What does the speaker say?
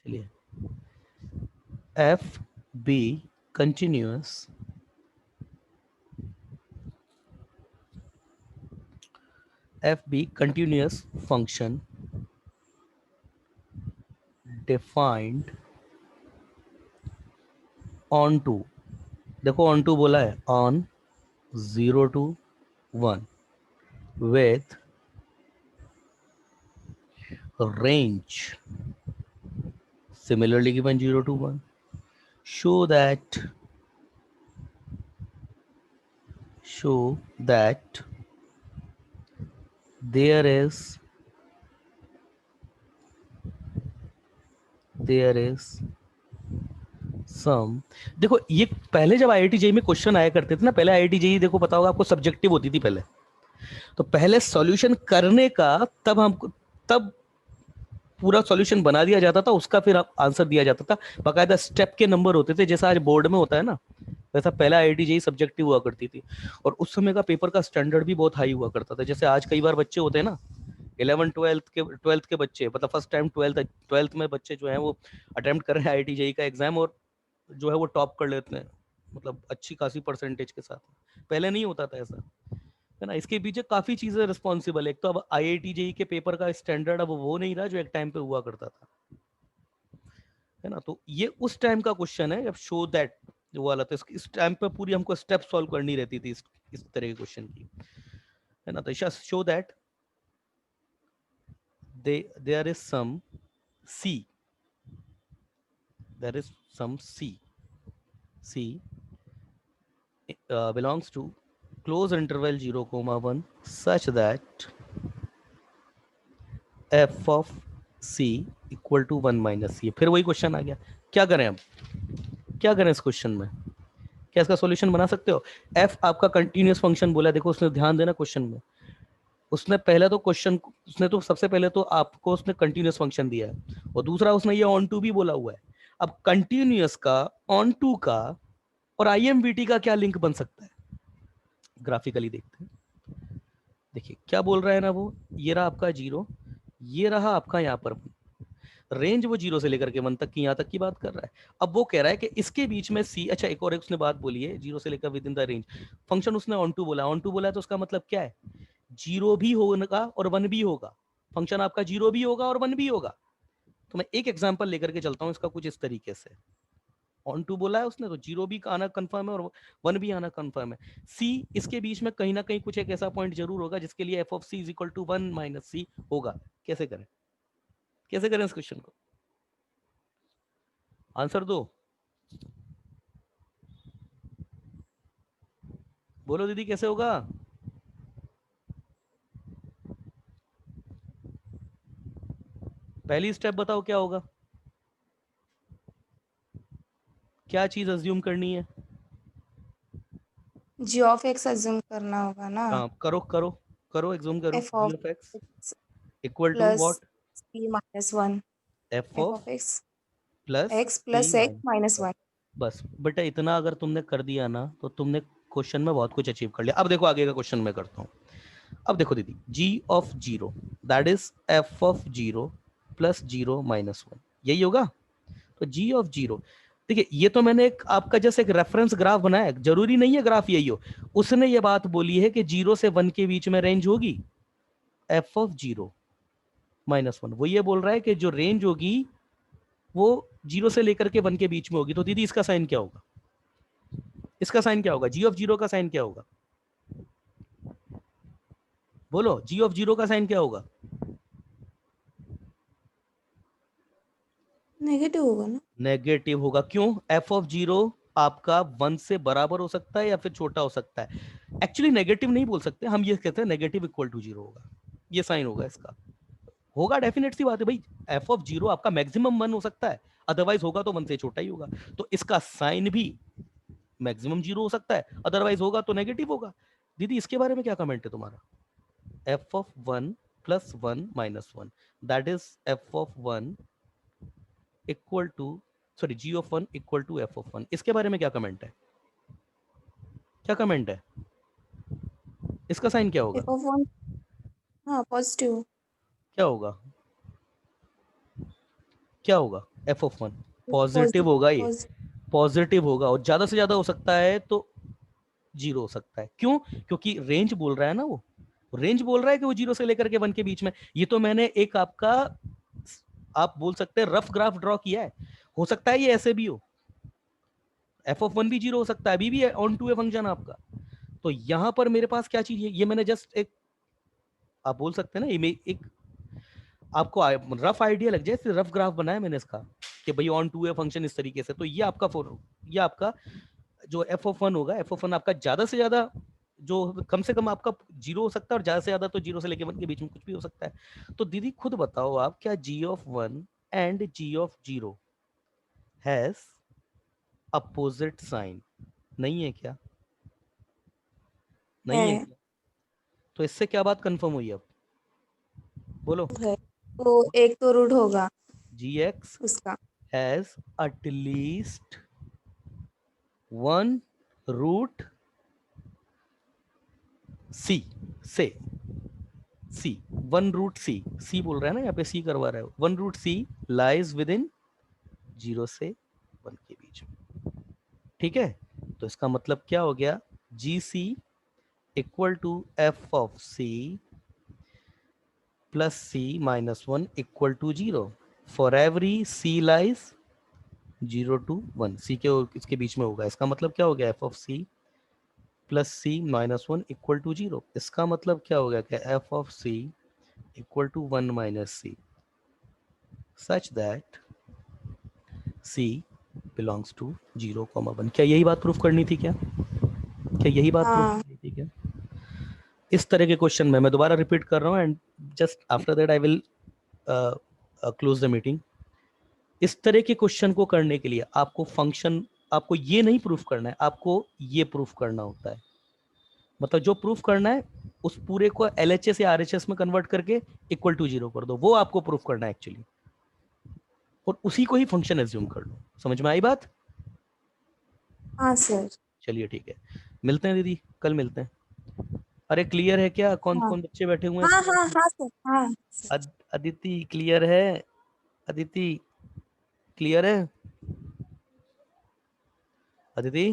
चलिए, F be continuous function defined on to, देखो on to बोला है, on 0 to 1 with range similarly given 0 to 1, show that there is सम। देखो ये पहले जब आईआईटी जेई में क्वेश्चन आया करते थे ना, पहले आईआईटी जेई देखो पता होगा आपको सब्जेक्टिव होती थी पहले, तो पहले सॉल्यूशन करने का तब हमको, तब पूरा सॉल्यूशन बना दिया जाता था, उसका फिर आंसर दिया जाता था, बाकायदा स्टेप के नंबर होते थे, जैसा आज बोर्ड में होता है ना, वैसा पहला आईआईटी जेई सब्जेक्टिव हुआ करती थी। और उस समय का पेपर का स्टैंडर्ड भी बहुत हाई हुआ करता था। जैसे आज कई बार बच्चे होते हैं ना, 11 ट्वेल्थ के बच्चे, मतलब फर्स्ट टाइम ट्वेल्थ में बच्चे जो है वो अटेम्प्ट कर रहे हैं आईआईटी जेई का एग्जाम, और जो है वो टॉप कर लेते हैं, मतलब अच्छी खासी परसेंटेज के साथ। पहले नहीं होता था ऐसा, है ना। इसके पीछे काफी चीजें रिस्पॉन्सिबल है। एक तो अब आईआईटी जेई के पेपर का स्टैंडर्ड अब वो नहीं रहा जो एक टाइम पे हुआ करता था, है ना। तो ये उस टाइम का क्वेश्चन है, अब शो दैट वो वाला, तो इस टाइम पे पूरी हमको स्टेप सॉल्व करनी रहती थी इस तरह के क्वेश्चन की, है ना। तो show that there is some c, there is some c belongs to close interval 0 comma 1 such that f of c equal to 1 minus C. फिर वही क्वेश्चन आ गया, क्या करें अब, क्या करें इस क्वेश्चन में, क्या इसका सॉल्यूशन बना सकते हो। f आपका कंटिन्यूअस फंक्शन बोला, देखो उसने ध्यान देना क्वेश्चन में, उसने पहले तो क्वेश्चन, उसने तो सबसे पहले तो आपको उसने कंटिन्यूअस फंक्शन दिया है, और दूसरा उसने ये ऑन टू भी बोला हुआ है। अब कंटिन्यूअस का, ऑन टू का और आईएमवीटी का क्या लिंक बन सकता है, ग्राफिकली देखते हैं। देखिए क्या बोल रहा है ना वो, ये रहा आपका 0, ये रहा आपका यहाँ पर रेंज, वो 0 से लेकर के 1 तक की, यहाँ तक की बात कर रहा है। अब वो कह रहा है कि इसके बीच में सी, अच्छा एक और एक उसने बात बोली है, 0 से लेकर with in the range function, उसने ऑन टू बोला, ऑन टू बोला है तो उसका मतलब क्या है, 0 भी होगा और 1 भी होगा, फंक्शन आपका 0 भी होगा और 1 भी होगा। तो मैं एक एग्जाम्पल लेकर के चलता हूँ इसका कुछ इस तरीके से। ऑन टू बोला है उसने, तो 0 भी आना कंफर्म है और 1 भी आना कंफर्म है। सी, इसके बीच में कहीं ना कहीं कुछ एक ऐसा पॉइंट जरूर होगा जिसके लिए F of C is equal to 1 minus C होगा। कैसे करें, कैसे करें इस क्वेश्चन को, आंसर दो, बोलो दीदी कैसे होगा। पहली स्टेप बताओ क्या होगा, क्या चीज अज्यूम करनी है। जी ऑफ एक्स अज्यूम करना होगा ना, हाँ करो करो, करो एग्जूम करो, f g of of x x equal to plus what, c minus one, f f of of plus x c plus x minus minus. One. बस बेटा इतना अगर तुमने कर दिया ना, तो तुमने क्वेश्चन में बहुत कुछ अचीव कर लिया। अब देखो आगे का क्वेश्चन मैं करता हूँ। अब देखो दीदी, g of 0 that is f of 0 plus 0 minus 1, यही होगा। तो g ऑफ 0, देखिए ये तो मैंने एक आपका जैसे एक रेफरेंस ग्राफ बनाया, जरूरी नहीं है ग्राफ यही हो। उसने ये बात बोली है कि 0 से 1 के बीच में रेंज होगी f ऑफ 0 माइनस 1, वो ये बोल रहा है कि जो रेंज होगी वो 0 से लेकर के 1 के बीच में होगी। तो दीदी इसका साइन क्या होगा, इसका साइन क्या होगा, g ऑफ 0 का साइन क्या होगा, बोलो g ऑफ 0 का साइन क्या होगा। नेगेटिव होगा ना। नेगेटिव होगा, क्यों, एफ ऑफ 0 आपका 1 से बराबर हो सकता है या फिर छोटा हो सकता है। एक्चुअली नेगेटिव नहीं बोल सकते हम, ये कहते हैं नेगेटिव इक्वल टू 0 होगा, ये साइन होगा इसका, होगा डेफिनेट सी बात है भाई। एफ ऑफ 0 आपका मैक्सिमम 1 हो सकता है, अदरवाइज होगा तो 1 से छोटा ही होगा। तो इसका साइन भी मैक्सिमम 0 हो सकता है, अदरवाइज होगा तो नेगेटिव होगा। दीदी इसके बारे में क्या कमेंट है तुम्हारा, f of 1 plus 1 minus 1 that is f of 1 equal to, sorry g of 1 equal to F of 1, इसके बारे में क्या कमेंट है, क्या कमेंट है, इसका साइन क्या होगा, एफ ऑफ वन, हाँ पॉजिटिव। क्या होगा, क्या होगा? एफ ऑफ वन पॉजिटिव होगा, ये पॉजिटिव होगा, और ज्यादा से ज्यादा हो सकता है तो जीरो हो सकता है। क्यों? क्योंकि रेंज बोल रहा है ना, वो रेंज बोल रहा है कि वो जीरो से लेकर के वन के बीच में। ये तो मैंने एक आपका, आप बोल सकते हैं रफ ग्राफ ड्रॉ किया है, हो सकता है ये ऐसे भी हो, एफ ऑफ वन भी जीरो हो सकता है, अभी भी है ऑन टू ए फंक्शन आपका। तो यहां पर मेरे पास क्या चीज है, ये मैंने जस्ट एक, आप बोल सकते हैं ना, एक आपको रफ आइडिया लग जाए, रफ ग्राफ बनाया मैंने इसका कि भाई ऑन टू ए फंक्शन इस तरीके से। तो ये आपका ये आपका जो एफ ऑफ वन होगा, एफ ऑफ वन आपका ज्यादा से ज्यादा, जो कम से कम आपका जीरो हो सकता है, और ज्यादा से ज्यादा तो जीरो से लेके वन के बीच में कुछ भी हो सकता है। तो दीदी खुद बताओ आप, क्या G of one and G of zero has opposite sign? नहीं है क्या? नहीं है है। क्या? तो इससे क्या बात कंफर्म हुई अब? बोलो। है तो एक तो रूट होगा जी एक्स उसका। हैज एटलीस्ट वन रूट सी से, सी, वन रूट सी, सी बोल रहा है ना यहाँ पे, सी करवा रहा है, one root c lies within zero से वन के बीच में। ठीक है, तो इसका मतलब क्या हो गया, G C equal to F of C plus C minus one equal to zero for every C lies zero to one, C के इसके बीच में होगा। इसका मतलब क्या हो गया, f of C plus C minus one equal to zero. इसका मतलब क्या हो गया, कि f of c equal to one minus c such that c belongs to zero comma one. क्या यही बात प्रूफ करनी थी क्या? क्या यही बात प्रूफ हाँ करनी थी क्या? इस तरह के क्वेश्चन में मैं दोबारा रिपीट कर रहा हूँ, and just after that I will close the meeting. इस तरह के क्वेश्चन को करने के लिए आपको फंक्शन, आपको ये नहीं प्रूफ करना है, आपको ये प्रूफ करना होता है। मतलब जो प्रूफ करना है उस पूरे को एलएचएस या आरएचएस में कन्वर्ट करके इक्वल टू जीरो कर दो, वो आपको प्रूफ करना है एक्चुअली, और उसी को ही फंक्शन एज्यूम कर लो। समझ में आई बात? हाँ सर। चलिए ठीक है, मिलते हैं दीदी, कल मिलते हैं। अरे क्लियर है क्या? कौन हाँ कौन बच्चे बैठे हुए हैं हाँ इसमें? हाँ हाँ सर हाँ। अदिति क्लियर है? अदिति क्लियर है? अदिति